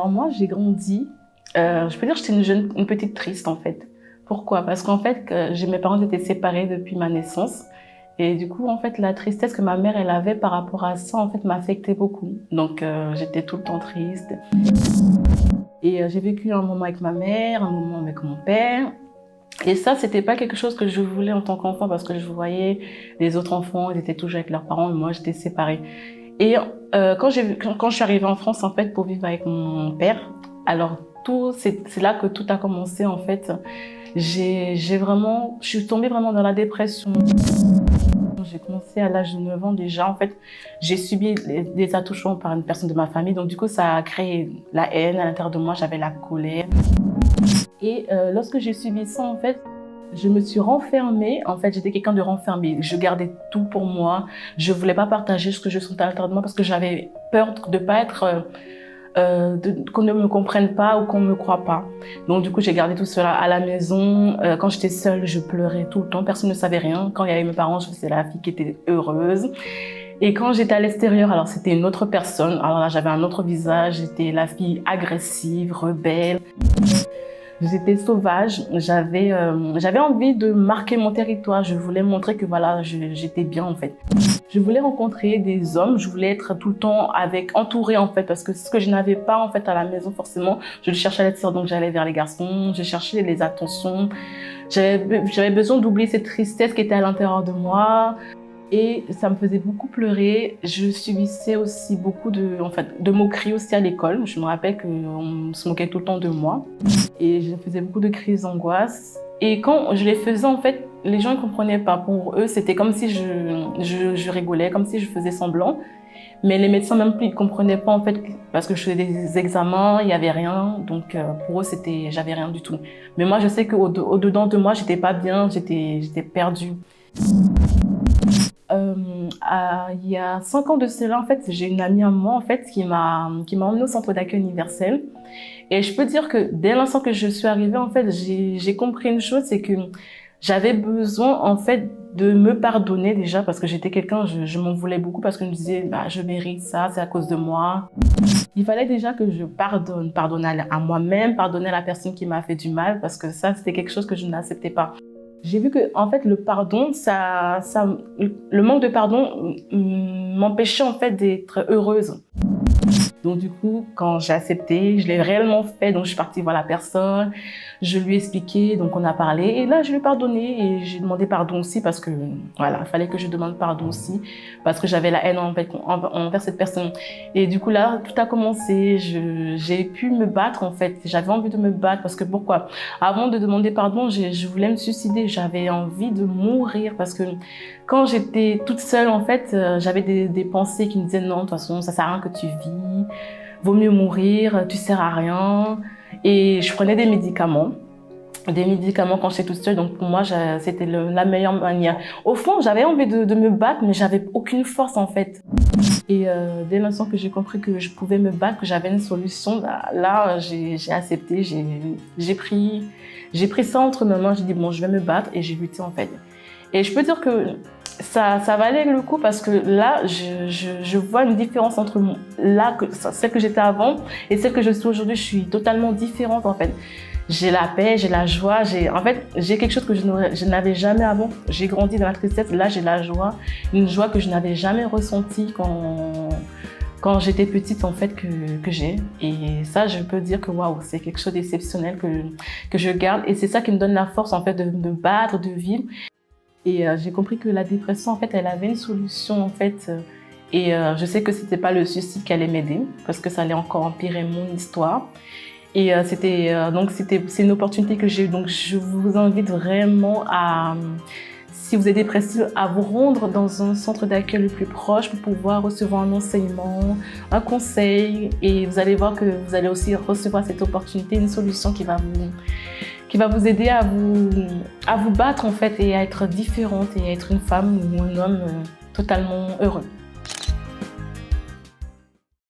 Alors moi, j'ai grandi, je peux dire que j'étais une petite triste en fait. Pourquoi? Parce qu'en fait, mes parents étaient séparés depuis ma naissance. Et du coup, en fait, la tristesse que ma mère, elle avait par rapport à ça, en fait, m'affectait beaucoup. Donc, j'étais tout le temps triste. Et j'ai vécu un moment avec ma mère, un moment avec mon père. Et ça, c'était pas quelque chose que je voulais en tant qu'enfant parce que je voyais les autres enfants, ils étaient toujours avec leurs parents et moi, j'étais séparée. Et quand je suis arrivée en France, en fait, pour vivre avec mon père, alors c'est là que tout a commencé, en fait. Je suis tombée vraiment dans la dépression. J'ai commencé à l'âge de 9 ans déjà. En fait, j'ai subi des attouchements par une personne de ma famille. Donc, du coup, ça a créé la haine à l'intérieur de moi. J'avais la colère. Et lorsque j'ai subi ça, en fait, je me suis renfermée. En fait, j'étais quelqu'un de renfermé. Je gardais tout pour moi. Je voulais pas partager ce que je sentais à l'intérieur de moi parce que j'avais peur de pas être... qu'on ne me comprenne pas ou qu'on me croit pas. Donc du coup, j'ai gardé tout cela à la maison. Quand j'étais seule, je pleurais tout le temps. Personne ne savait rien. Quand il y avait mes parents, je faisais la fille qui était heureuse. Et quand j'étais à l'extérieur, alors c'était une autre personne. Alors là, j'avais un autre visage. J'étais la fille agressive, rebelle. J'étais sauvage, j'avais envie de marquer mon territoire, je voulais montrer que voilà, j'étais bien en fait. Je voulais rencontrer des hommes, je voulais être tout le temps entourée en fait, parce que ce que je n'avais pas en fait à la maison forcément, je le cherchais à l'extérieur, donc j'allais vers les garçons, je cherchais les attentions, j'avais besoin d'oublier cette tristesse qui était à l'intérieur de moi. Et ça me faisait beaucoup pleurer. Je subissais aussi beaucoup de moqueries aussi à l'école. Je me rappelle qu'on se moquait tout le temps de moi. Et je faisais beaucoup de crises d'angoisse. Et quand je les faisais, en fait, les gens ne comprenaient pas. Pour eux, c'était comme si je rigolais, comme si je faisais semblant. Mais les médecins même plus, ils comprenaient pas, en fait, parce que je faisais des examens, il y avait rien. Donc, pour eux, j'avais rien du tout. Mais moi, je sais qu'au-dedans de moi, j'étais pas bien, j'étais perdue. Il y a 5 ans de cela, en fait, j'ai une amie à moi, en fait, qui m'a emmenée au centre d'accueil universel. Et je peux dire que dès l'instant que je suis arrivée, en fait, j'ai compris une chose, c'est que j'avais besoin, en fait, de me pardonner déjà, parce que j'étais quelqu'un, je m'en voulais beaucoup, parce que je me disais, bah, je mérite ça, c'est à cause de moi. Il fallait déjà que je pardonne à moi-même, pardonner à la personne qui m'a fait du mal, parce que ça, c'était quelque chose que je n'acceptais pas. J'ai vu que, en fait, le pardon, le manque de pardon m'empêchait, en fait, d'être heureuse. Donc, du coup, quand j'ai accepté, je l'ai réellement fait. Donc, je suis partie voir la personne, je lui ai expliqué, donc on a parlé. Et là, je lui ai pardonné et j'ai demandé pardon aussi parce que, voilà, il fallait que je demande pardon aussi parce que j'avais la haine envers cette personne. Et du coup, là, tout a commencé. J'ai pu me battre, en fait. J'avais envie de me battre parce que pourquoi? Avant de demander pardon, je voulais me suicider. J'avais envie de mourir parce que quand j'étais toute seule, en fait, j'avais des pensées qui me disaient non, de toute façon, ça sert à rien que tu vis. Vaut mieux mourir, tu sers à rien. Et je prenais des médicaments quand j'étais toute seule. Donc pour moi, c'était la meilleure manière. Au fond, j'avais envie de me battre, mais j'avais aucune force en fait. Et dès l'instant que j'ai compris que je pouvais me battre, que j'avais une solution, là, j'ai accepté, j'ai pris ça entre mes mains. J'ai dit bon, je vais me battre et j'ai lutté en fait. Et je peux dire que ça valait le coup parce que là, je vois une différence entre celle que j'étais avant et celle que je suis aujourd'hui. Je suis totalement différente en fait. J'ai la paix, j'ai la joie, j'ai quelque chose que je n'avais jamais avant. J'ai grandi dans la tristesse, là j'ai la joie, une joie que je n'avais jamais ressentie quand j'étais petite en fait que j'ai. Et ça, je peux dire que waouh, c'est quelque chose d'exceptionnel que je garde et c'est ça qui me donne la force en fait de me battre, de vivre. Et j'ai compris que la dépression, en fait, elle avait une solution, en fait. Et je sais que c'était pas le suicide qui allait m'aider, parce que ça allait encore empirer mon histoire. Et c'est une opportunité que j'ai eue. Donc, je vous invite vraiment si vous êtes dépressif, à vous rendre dans un centre d'accueil le plus proche pour pouvoir recevoir un enseignement, un conseil. Et vous allez voir que vous allez aussi recevoir cette opportunité, une solution qui va vous aider à vous battre en fait et à être différente et à être une femme ou un homme totalement heureux.